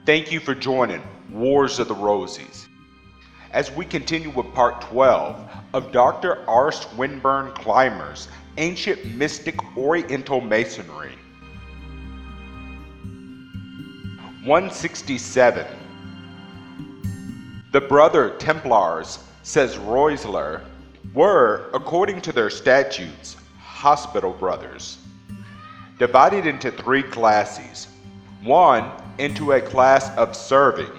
Thank you for joining Wars of the Rosies, as we continue with part 12 of Dr. R. Swinburne Clymer's Ancient Mystic Oriental Masonry. 167. The Brother Templars, says Roisler, were, according to their statutes, hospital brothers, divided into three classes. One, into a class of serving,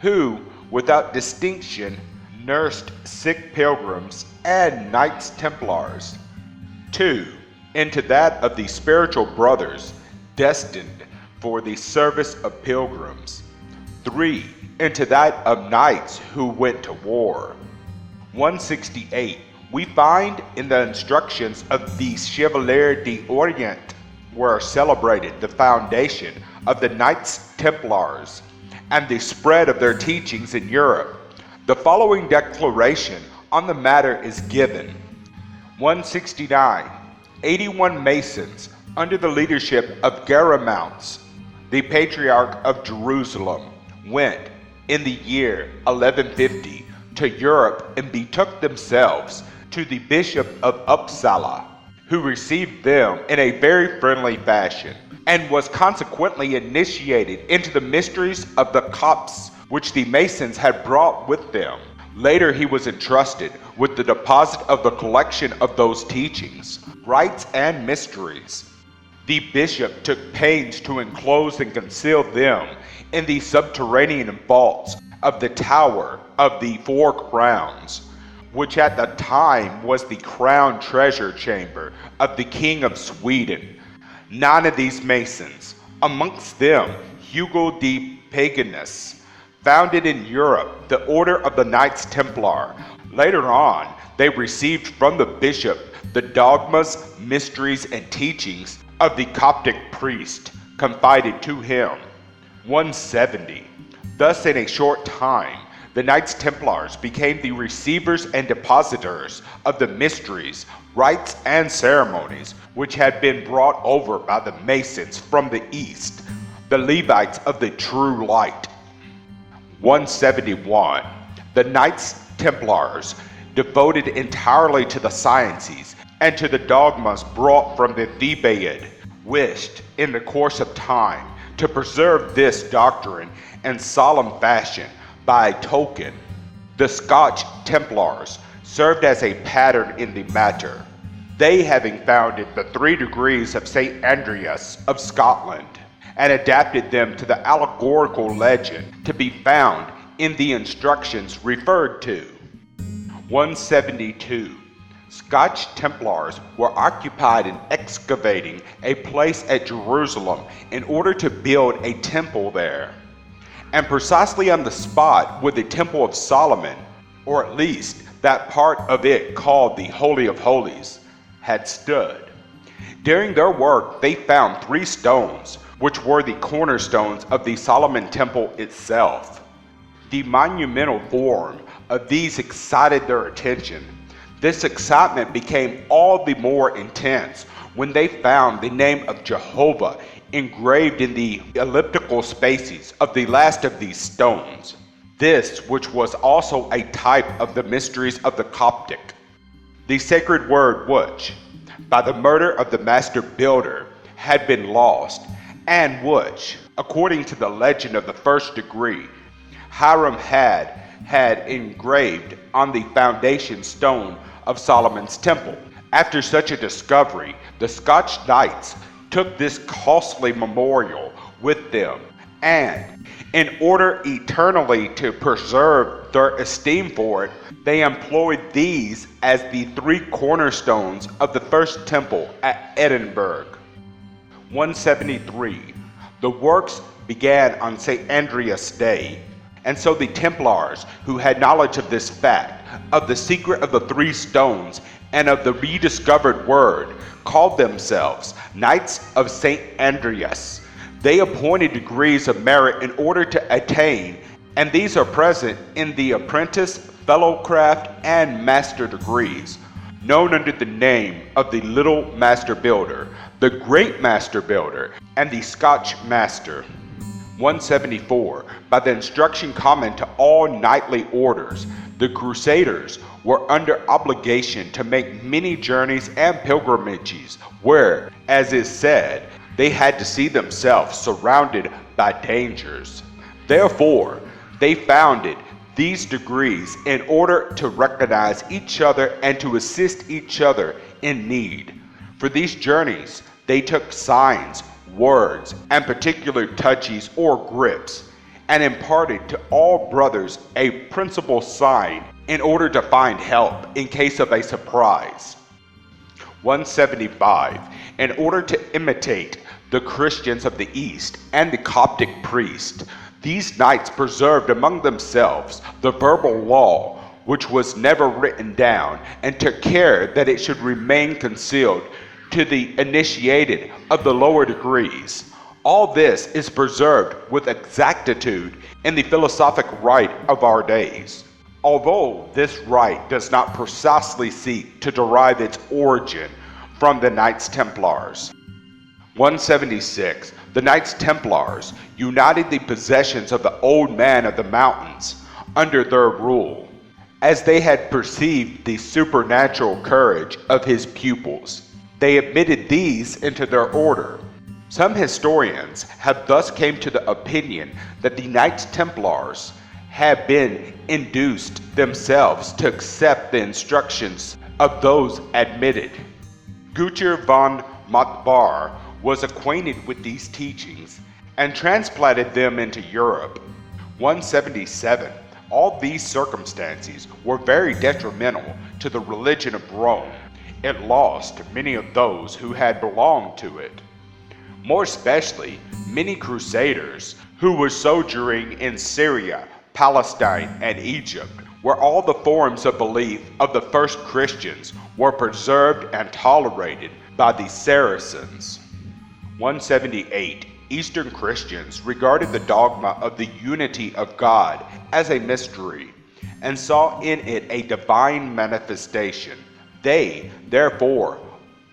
who, without distinction, nursed sick pilgrims and Knights Templars. 2, into that of the spiritual brothers, destined for the service of pilgrims. 3, into that of knights who went to war. 168. We find in the instructions of the Chevalier d'Orient were celebrated the foundation of the Knights Templars and the spread of their teachings in Europe. The following declaration on the matter is given. 169. 81 Masons, under the leadership of Garamounts, the Patriarch of Jerusalem, went in the year 1150 to Europe and betook themselves to the Bishop of Uppsala, who received them in a very friendly fashion, and was consequently initiated into the mysteries of the Copts which the Masons had brought with them. Later he was entrusted with the deposit of the collection of those teachings, rites and mysteries. The bishop took pains to enclose and conceal them in the subterranean vaults of the Tower of the Four Crowns, which at the time was the crown treasure chamber of the King of Sweden. 9 of these Masons, amongst them Hugo de Paganus, founded in Europe the Order of the Knights Templar. Later on, they received from the bishop the dogmas, mysteries, and teachings of the Coptic priest confided to him. 170. Thus in a short time, the Knights Templars became the receivers and depositors of the mysteries, rites, and ceremonies which had been brought over by the Masons from the East, the Levites of the true light. 171. The Knights Templars, devoted entirely to the sciences and to the dogmas brought from the Thebaid, wished, in the course of time, to preserve this doctrine in solemn fashion by a token. The Scotch Templars served as a pattern in the matter, they having founded the 3 degrees of St. Andreas of Scotland, and adapted them to the allegorical legend to be found in the instructions referred to. 172. Scotch Templars were occupied in excavating a place at Jerusalem in order to build a temple there, and precisely on the spot where the Temple of Solomon, or at least that part of it called the Holy of Holies, had stood. During their work they found 3 stones which were the cornerstones of the Solomon Temple itself. The monumental form of these excited their attention. This excitement became all the more intense when they found the name of Jehovah engraved in the elliptical spaces of the last of these stones, this which was also a type of the mysteries of the Coptic. The sacred word which, by the murder of the master builder, had been lost, and which, according to the legend of the first degree, Hiram had engraved on the foundation stone of Solomon's temple. After such a discovery, the Scotch Knights took this costly memorial with them, and in order eternally to preserve their esteem for it, they employed these as the 3 cornerstones of the first temple at Edinburg. 173. The works began on St. Andreas' Day, and so the Templars, who had knowledge of this fact, of the secret of the 3 stones, and of the rediscovered word, called themselves Knights of St. Andreas. They appointed degrees of merit in order to attain, and these are present in the apprentice, fellowcraft, and master degrees, known under the name of the Little Master Builder, the Great Master Builder, and the Scotch Master. 174. By the instruction common to all knightly orders, the Crusaders were under obligation to make many journeys and pilgrimages where, as is said, they had to see themselves surrounded by dangers. Therefore, they founded these degrees in order to recognize each other and to assist each other in need. For these journeys, they took signs, words, and particular touches or grips, and imparted to all brothers a principal sign in order to find help in case of a surprise. 175. In order to imitate the Christians of the East and the Coptic priest, these knights preserved among themselves the verbal law, which was never written down, and took care that it should remain concealed to the initiated of the lower degrees. All this is preserved with exactitude in the philosophic rite of our days, although this rite does not precisely seek to derive its origin from the Knights Templars. 176. The Knights Templars united the possessions of the old man of the mountains under their rule, as they had perceived the supernatural courage of his pupils. They admitted these into their order. Some historians have thus came to the opinion that the Knights Templars had been induced themselves to accept the instructions of those admitted. Gucher von Montbar was acquainted with these teachings and transplanted them into Europe. 177. All these circumstances were very detrimental to the religion of Rome. It lost many of those who had belonged to it. More especially, many crusaders who were sojourning in Syria, Palestine, and Egypt, where all the forms of belief of the first Christians were preserved and tolerated by the Saracens. 178. Eastern Christians regarded the dogma of the unity of God as a mystery, and saw in it a divine manifestation. They, therefore,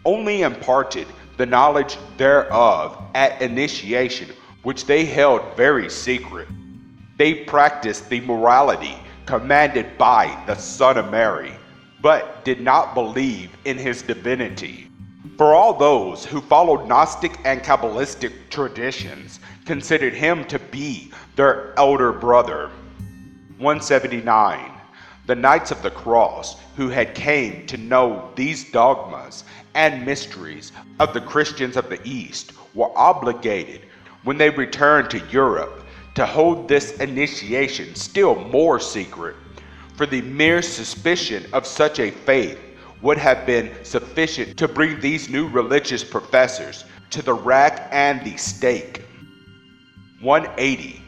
only imparted the knowledge thereof at initiation, which they held very secret. They practiced the morality commanded by the Son of Mary, but did not believe in his divinity. For all those who followed Gnostic and Kabbalistic traditions considered him to be their elder brother. 179. The Knights of the Cross, who had came to know these dogmas and mysteries of the Christians of the East, were obligated, when they returned to Europe, to hold this initiation still more secret, for the mere suspicion of such a faith would have been sufficient to bring these new religious professors to the rack and the stake. 180.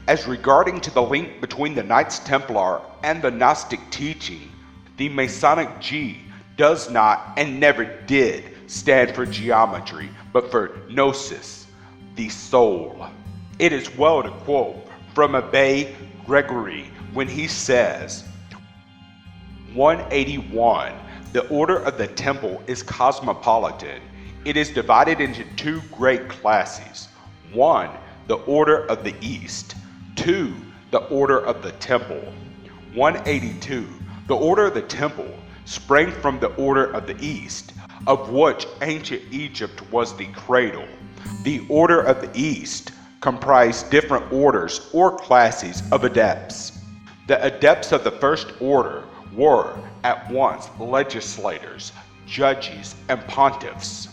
As regarding to the link between the Knights Templar and the Gnostic teaching, the Masonic G does not and never did stand for geometry, but for gnosis, the soul. It is well to quote from Abbe Gregory when he says, 181. The order of the temple is cosmopolitan. It is divided into two great classes. 1. The order of the East. 2. The order of the temple. 182. The order of the temple sprang from the order of the East, of which ancient Egypt was the cradle. The order of the East comprised different orders or classes of adepts. The adepts of the first order were at once legislators, judges, and pontiffs.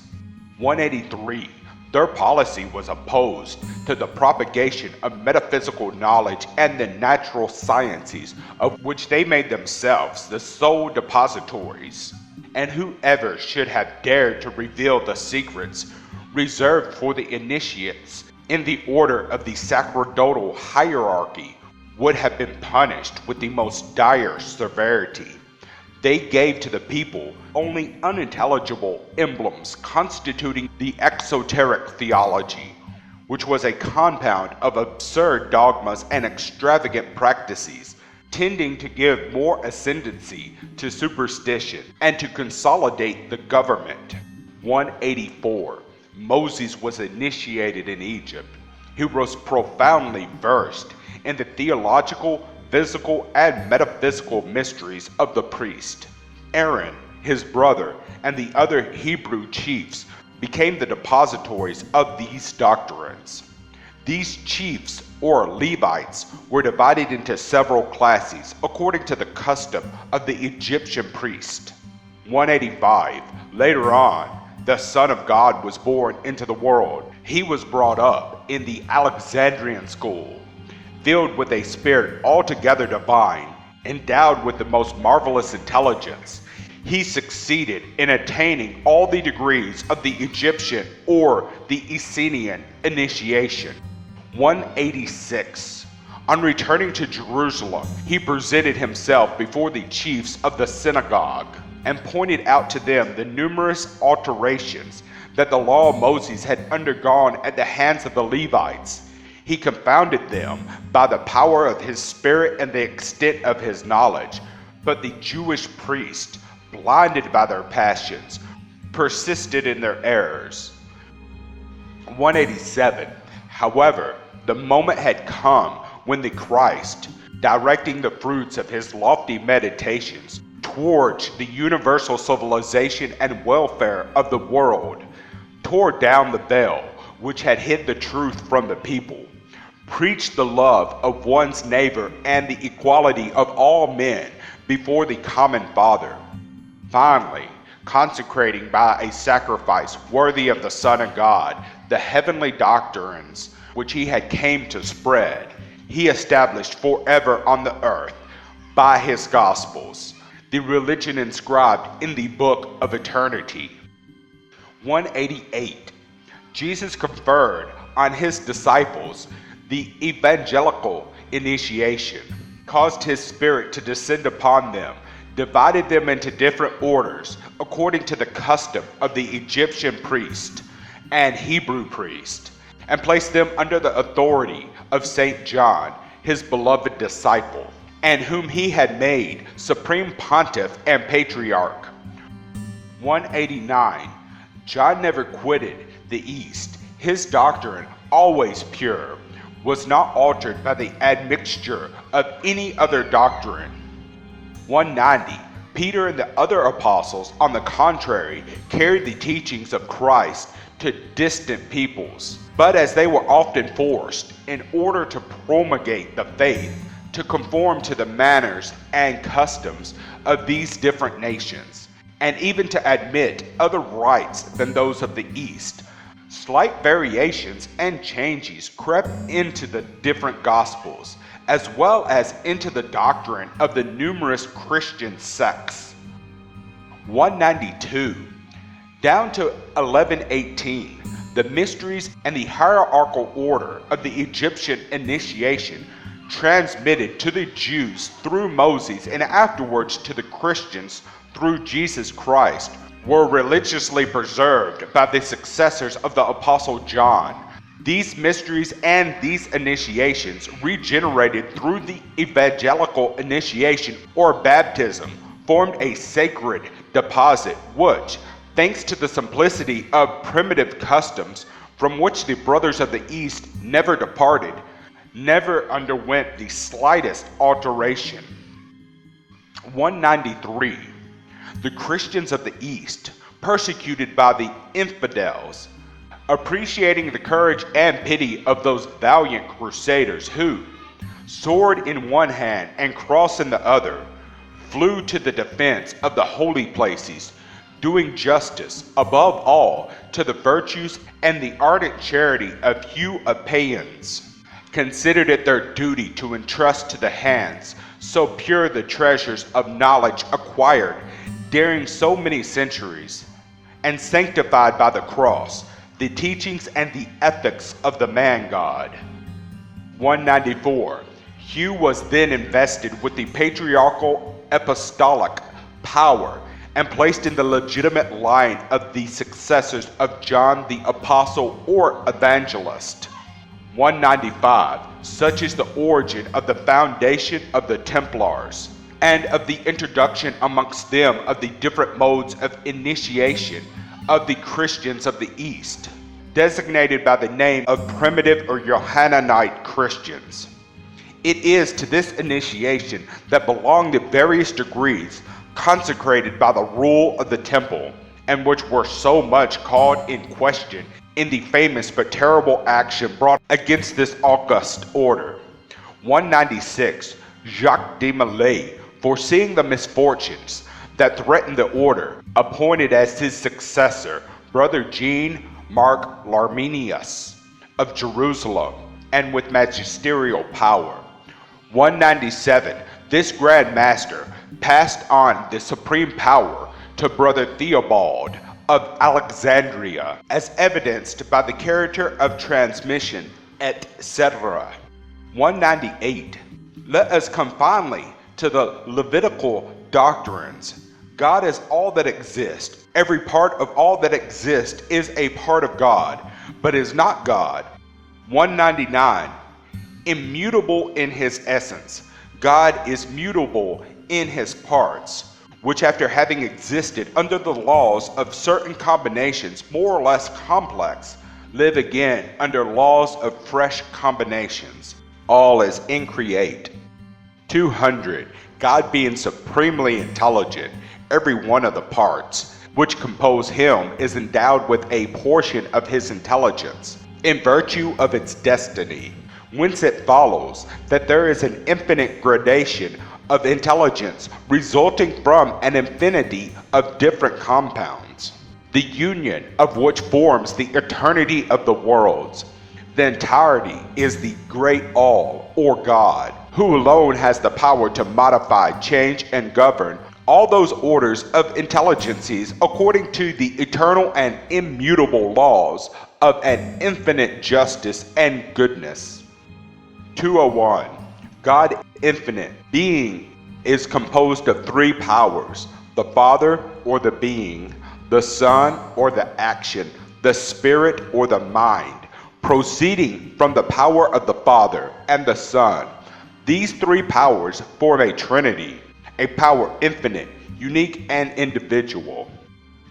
183. Their policy was opposed to the propagation of metaphysical knowledge and the natural sciences, of which they made themselves the sole depositories, and whoever should have dared to reveal the secrets reserved for the initiates in the order of the sacerdotal hierarchy would have been punished with the most dire severity. They gave to the people only unintelligible emblems constituting the exoteric theology, which was a compound of absurd dogmas and extravagant practices, tending to give more ascendancy to superstition and to consolidate the government. 184. Moses was initiated in Egypt. He was profoundly versed in the theological, physical, and metaphysical mysteries of the priest. Aaron, his brother, and the other Hebrew chiefs became the depositories of these doctrines. These chiefs, or Levites, were divided into several classes according to the custom of the Egyptian priest. 185. Later on, the Son of God was born into the world. He was brought up in the Alexandrian school, filled with a spirit altogether divine, endowed with the most marvelous intelligence. He succeeded in attaining all the degrees of the Egyptian or the Essenian initiation. 186. On returning to Jerusalem, he presented himself before the chiefs of the synagogue and pointed out to them the numerous alterations that the law of Moses had undergone at the hands of the Levites. He confounded them by the power of his spirit and the extent of his knowledge, but the Jewish priests, blinded by their passions, persisted in their errors. 187. However, the moment had come when the Christ, directing the fruits of his lofty meditations towards the universal civilization and welfare of the world, tore down the veil which had hid the truth from the people, preached the love of one's neighbor and the equality of all men before the common Father. Finally, consecrating by a sacrifice worthy of the Son of God the heavenly doctrines which he had came to spread, he established forever on the earth, by his Gospels, the religion inscribed in the book of eternity. 188. Jesus conferred on his disciples the evangelical initiation, caused his Spirit to descend upon them, divided them into different orders according to the custom of the Egyptian priest and Hebrew priest, and placed them under the authority of St. John, his beloved disciple, and whom he had made supreme pontiff and patriarch. 189. John never quitted the East. His doctrine, always pure, was not altered by the admixture of any other doctrine. 190. Peter and the other apostles, on the contrary, carried the teachings of Christ to distant peoples, but as they were often forced, in order to promulgate the faith, to conform to the manners and customs of these different nations, and even to admit other rites than those of the East, slight variations and changes crept into the different Gospels, as well as into the doctrine of the numerous Christian sects. 192. Down to 1118, the mysteries and the hierarchical order of the Egyptian initiation, transmitted to the Jews through Moses and afterwards to the Christians through Jesus Christ, were religiously preserved by the successors of the Apostle John. These mysteries and these initiations, regenerated through the evangelical initiation or baptism, formed a sacred deposit which, thanks to the simplicity of primitive customs from which the brothers of the East never departed, never underwent the slightest alteration. 193. The Christians of the East, persecuted by the infidels, appreciating the courage and pity of those valiant crusaders who, sword in one hand and cross in the other, flew to the defense of the holy places, doing justice, above all, to the virtues and the ardent charity of few Epeans, considered it their duty to entrust to the hands so pure the treasures of knowledge acquired during so many centuries, and sanctified by the cross, the teachings and the ethics of the man-God. 194. Hugh was then invested with the patriarchal apostolic power and placed in the legitimate line of the successors of John the Apostle or Evangelist. 195. Such is the origin of the foundation of the Templars, and of the introduction amongst them of the different modes of initiation of the Christians of the East. designated by the name of primitive or Johannite Christians. It is to this initiation that belong the various degrees consecrated by the rule of the temple, and which were so much called in question in the famous but terrible action brought against this august order. 196. Jacques de Molay, foreseeing the misfortunes that threatened the order, appointed as his successor Brother Jean-Marc Larminius of Jerusalem, and with magisterial power. 197. This Grand Master passed on the supreme power to Brother Theobald of Alexandria, as evidenced by the character of transmission, etc. 198. Let us come finally to the Levitical doctrines. God is all that exists. Every part of all that exists is a part of God, but is not God. 199. Immutable in his essence. God is mutable in his parts, which after having existed under the laws of certain combinations more or less complex, live again under laws of fresh combinations. All is increate. 200. God being supremely intelligent, every one of the parts which compose him is endowed with a portion of his intelligence, in virtue of its destiny, whence it follows that there is an infinite gradation of intelligence resulting from an infinity of different compounds, the union of which forms the eternity of the worlds. The entirety is the great all, or God, who alone has the power to modify, change, and govern all those orders of intelligences according to the eternal and immutable laws of an infinite justice and goodness. 201. God infinite being is composed of three powers: the Father or the being, the Son or the action, the Spirit or the mind, proceeding from the power of the Father and the Son. These three powers form a trinity, a power infinite, unique, and individual.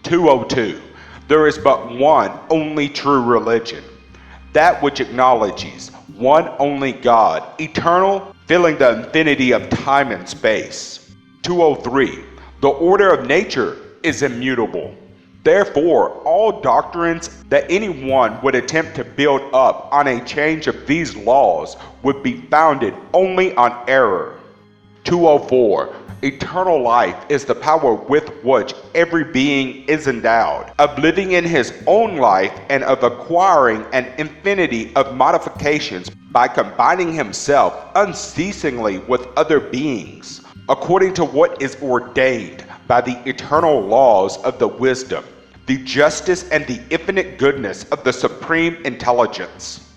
202. There is but one only true religion, that which acknowledges one only God, eternal, filling the infinity of time and space. 203. The order of nature is immutable. Therefore, all doctrines that anyone would attempt to build up on a change of these laws would be founded only on error. 204. Eternal life is the power with which every being is endowed, of living in his own life and of acquiring an infinity of modifications by combining himself unceasingly with other beings, according to what is ordained by the eternal laws of the wisdom, the justice, and the infinite goodness of the supreme intelligence.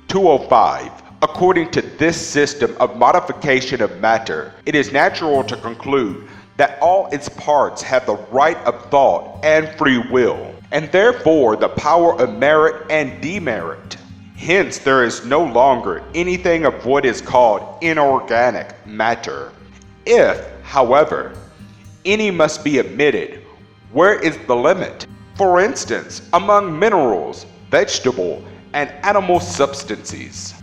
205. According to this system of modification of matter, it is natural to conclude that all its parts have the right of thought and free will, and therefore the power of merit and demerit. Hence there is no longer anything of what is called inorganic matter. If, however, any must be admitted, where is the limit? For instance, among minerals, vegetable, and animal substances.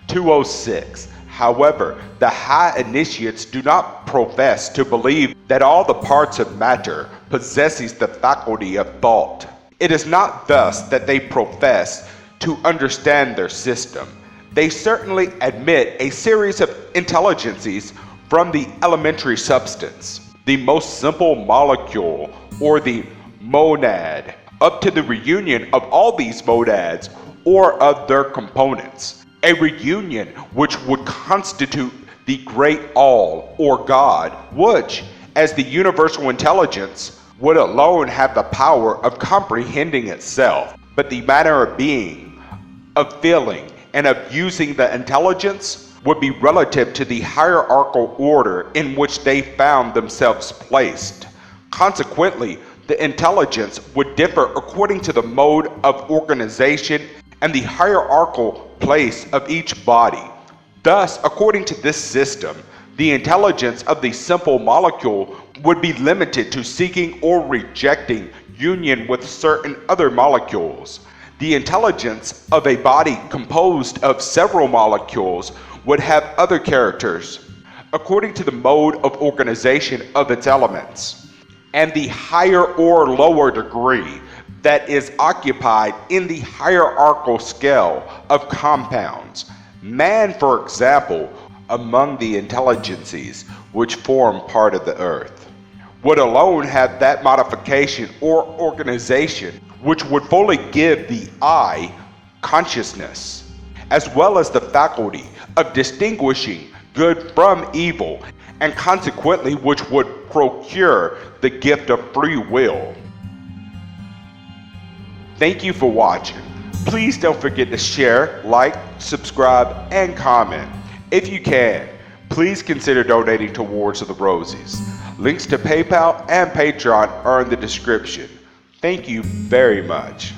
206. However, the high initiates do not profess to believe that all the parts of matter possesses the faculty of thought. It is not thus that they profess to understand their system. They certainly admit a series of intelligences from the elementary substance, the most simple molecule, or the monad, up to the reunion of all these monads or of their components, a reunion which would constitute the great all, or God, which, as the universal intelligence, would alone have the power of comprehending itself, but the manner of being, of feeling, and of using the intelligence would be relative to the hierarchical order in which they found themselves placed. Consequently, the intelligence would differ according to the mode of organization and the hierarchical place of each body. Thus, according to this system, the intelligence of the simple molecule would be limited to seeking or rejecting union with certain other molecules. The intelligence of a body composed of several molecules would have other characters, according to the mode of organization of its elements, and the higher or lower degree that is occupied in the hierarchical scale of compounds. Man, for example, among the intelligences which form part of the earth, would alone have that modification or organization which would fully give the I consciousness, as well as the faculty of distinguishing good from evil, and consequently which would procure the gift of free will. Thank you for watching. Please don't forget to share, like, subscribe, and comment. If you can, please consider donating towards the Rosies. Links to PayPal and Patreon are in the description. Thank you very much.